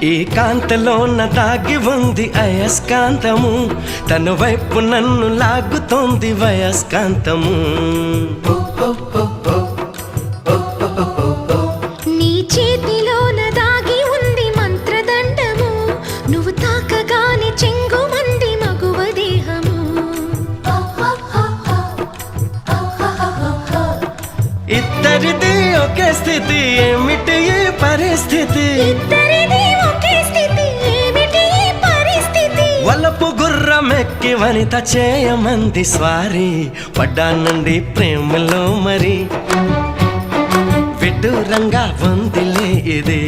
ఈ కాంతలోన దాగి ఉంది అయస్కాంతము, తన వైపు నన్ను లాగుతోంది వయస్కాంతము. నీ చేతిలోన దాగి ఉంది మంత్రదండము, నువ్వు తాకగానే చెంగుమంది మగువ దేహము. ఇద్దరిది ఒకే స్థితి, ఏమిటి ఈ పరిస్థితి? వలపు గుర్రమెక్కి వనిత చేయమంది స్వారీ, పడ్డానండి ప్రేమలో మరి విడ్డూరంగా ఉందిలే ఇది.